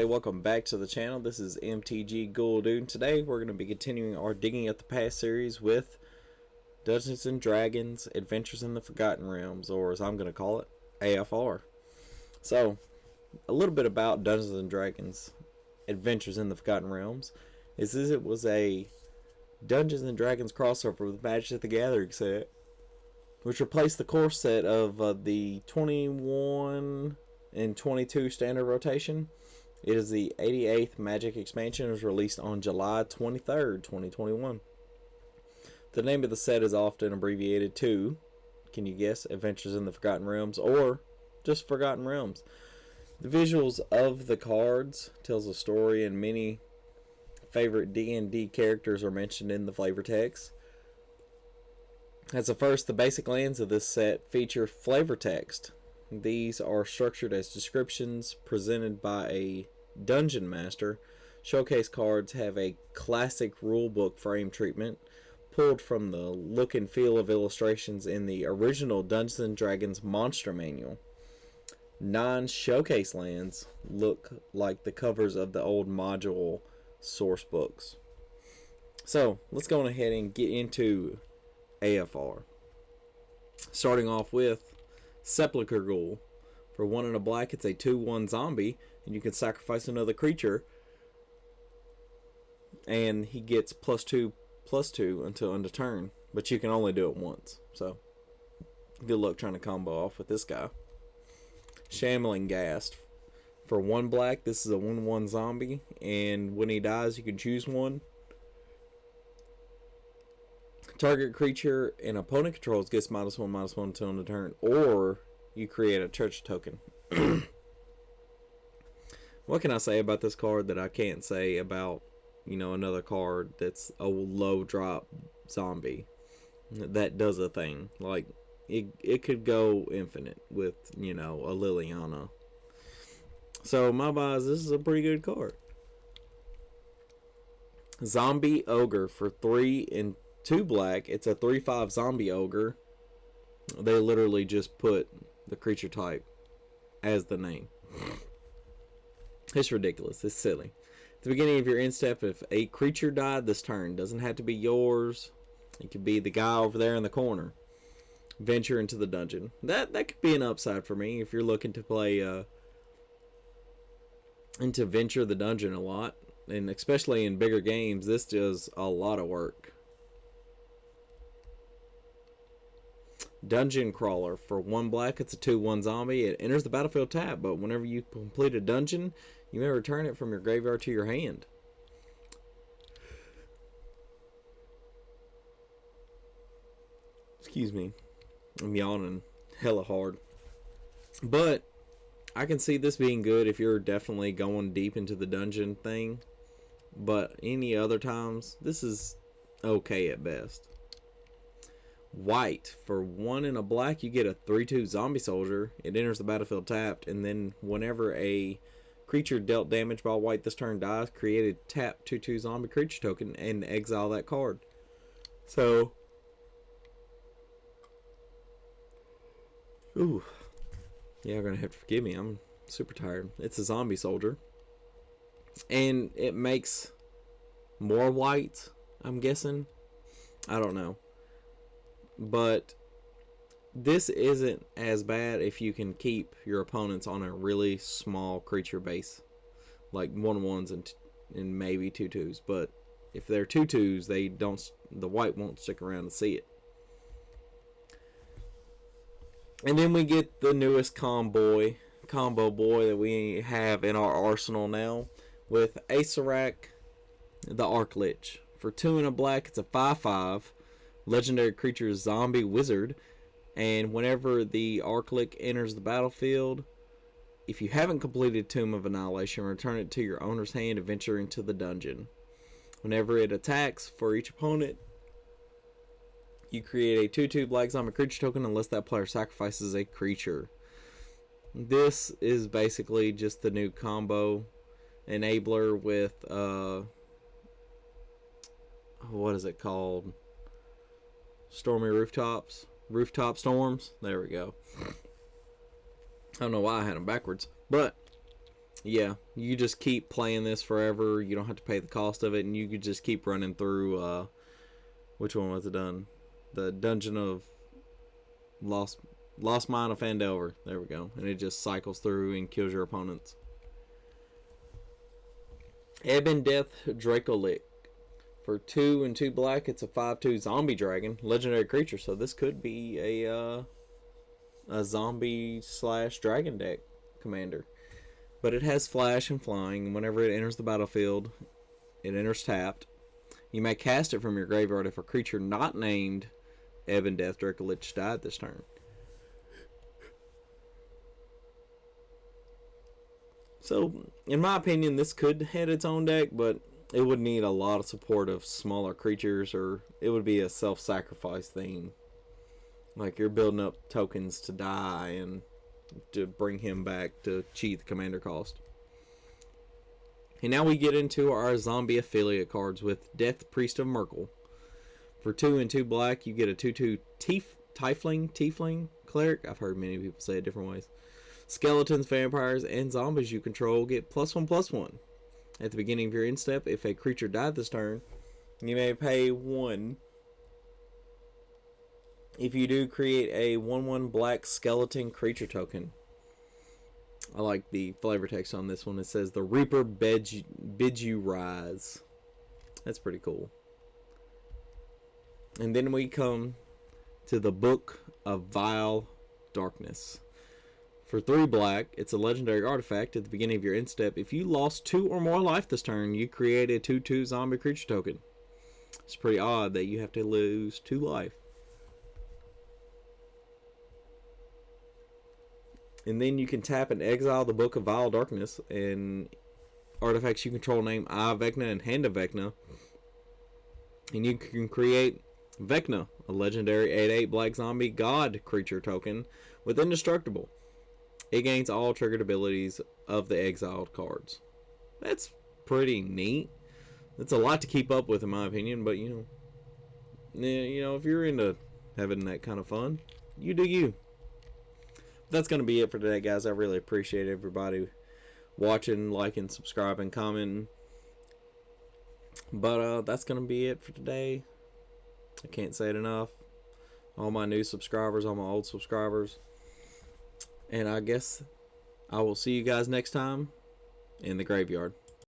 welcome back to the channel. This is MTG Ghoul-Dude. Today we're going to be continuing our Digging at the Past series with Dungeons & Dragons Adventures in the Forgotten Realms, or as I'm going to call it, AFR. So, a little bit about Dungeons & Dragons Adventures in the Forgotten Realms is it was a Dungeons & Dragons crossover with Magic the Gathering set, which replaced the core set of the 21 and 22 standard rotation. It is the 88th Magic expansion. It was released on July 23rd, 2021. The name of the set is often abbreviated to, can you guess, Adventures in the Forgotten Realms, or just Forgotten Realms. The visuals of the cards tells a story, and many favorite D&D characters are mentioned in the flavor text. As a first, the basic lands of this set feature flavor text. These are structured as descriptions presented by a dungeon master. Showcase cards have a classic rulebook frame treatment, pulled from the look and feel of illustrations in the original Dungeons & Dragons Monster Manual. Non-showcase lands look like the covers of the old module source books. So, let's go ahead and get into AFR. Starting off with Sepulchre Ghoul. For 1 and a black, it's a 2/1 zombie, and you can sacrifice another creature, and he gets +2/+2 until end of turn, but you can only do it once. So, good luck trying to combo off with this guy. Shambling Ghast. For 1 black, this is a 1/1 zombie, and when he dies, you can choose one. Target creature an opponent controls gets -1/-1 until end of turn, or you create a church token. What can I say about this card that I can't say about, another card that's a low drop zombie that does a thing? Like, it could go infinite with, a Liliana. So, my buys, this is a pretty good card. Zombie Ogre. For 3 and 2 black, it's a 3/5 zombie ogre. They literally just put the creature type as the name. It's ridiculous. It's silly. At the beginning of your end step, if a creature died this turn, doesn't have to be yours. It could be the guy over there in the corner. Venture into the dungeon. That could be an upside for me if you're looking to play into venture the dungeon a lot, and especially in bigger games. This does a lot of work. Dungeon Crawler. For 1 black, it's a 2/1 zombie. It enters the battlefield tapped, but whenever you complete a dungeon, you may return it from your graveyard to your hand. Excuse me. I'm yawning hella hard. But I can see this being good if you're definitely going deep into the dungeon thing. But any other times, this is okay at best. White. For 1 and a black, you get a 3/2 zombie soldier. It enters the battlefield tapped, and then whenever a creature dealt damage by white this turn dies, create a tap 2/2 zombie creature token and exile that card. So, ooh, yeah, you're gonna have to forgive me. I'm super tired. It's a zombie soldier, and it makes more white, I'm guessing. I don't know. But this isn't as bad if you can keep your opponents on a really small creature base, like 1/1s and maybe 2/2s. But if they're 2/2s, the white won't stick around to see it. And then we get the newest combo boy that we have in our arsenal now with Acererak, the Archlich. For 2 and a black, it's a 5/5 legendary creature zombie wizard, and whenever the Archlich enters the battlefield, if you haven't completed Tomb of Annihilation, return it to your owner's hand and venture into the dungeon. Whenever it attacks for each opponent, you create a 2/2 black zombie creature token unless that player sacrifices a creature. This is basically just the new combo enabler with what is it called? Stormy Rooftops. Rooftop Storms. There we go. I don't know why I had them backwards. But Yeah, you just keep playing this forever. You don't have to pay the cost of it, and you could just keep running through. Which one was it done? The Dungeon of Lost Lost Mine of Phandelver. There we go. And it just cycles through and kills your opponents. Ebon Death Dracolich. For 2 and 2 black, it's a 5/2 zombie dragon, legendary creature. So this could be a zombie / dragon deck commander. But it has flash and flying, and whenever it enters the battlefield, it enters tapped. You may cast it from your graveyard if a creature not named Ebon Death Dracolich died this turn. So, in my opinion, this could head its own deck, but it would need a lot of support of smaller creatures, or it would be a self-sacrifice theme. Like you're building up tokens to die and to bring him back to cheat the commander cost. And now we get into our zombie affiliate cards with Death Priest of Myrkul. For 2 and 2 black, you get a 2/2 Tiefling cleric. I've heard many people say it different ways. Skeletons, vampires, and zombies you control get +1/+1. At the beginning of your end step, if a creature died this turn, you may pay 1. If you do, create a 1/1 black skeleton creature token. I like the flavor text on this one. It says, "The Reaper bids you rise." That's pretty cool. And then we come to the Book of Vile Darkness. For 3 black, it's a legendary artifact. At the beginning of your end step, if you lost 2 or more life this turn, you create a 2/2 zombie creature token. It's pretty odd that you have to lose 2 life. And then you can tap and exile the Book of Vile Darkness, and artifacts you control name Eye of Vecna and Hand of Vecna. And you can create Vecna, a legendary 8/8 black zombie god creature token with Indestructible. It gains all triggered abilities of the exiled cards. That's pretty neat. It's a lot to keep up with in my opinion, but you know, if you're into having that kind of fun, you do you. That's going to be it for today, guys. I really appreciate everybody watching, liking, subscribing, commenting. But that's going to be it for today. I can't say it enough. All my new subscribers, all my old subscribers. And I guess I will see you guys next time in the graveyard.